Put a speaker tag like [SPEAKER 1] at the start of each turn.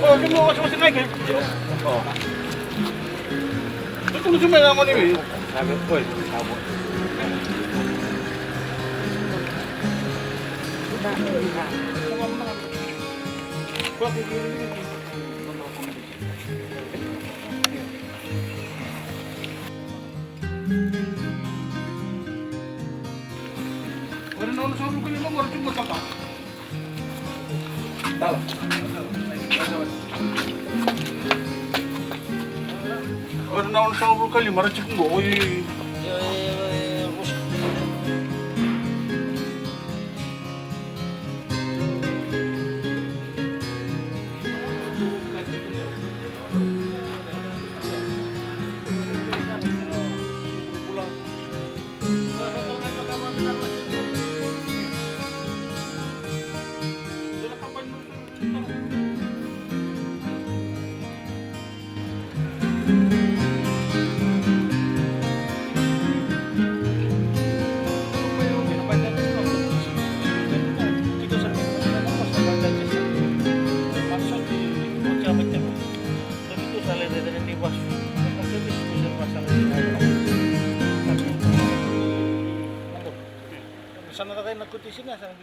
[SPEAKER 1] Oh, hindi mo kasi masinay kayo. Oo. Ito mo sumay naman eh. Sabi ko eh, sabot. Wala na ako sa ulo ko nila, wala yung matapa. Tao. Wala na ako sa ulo ko, marachik mo. Oy. Sana na kayo nagkutisin na.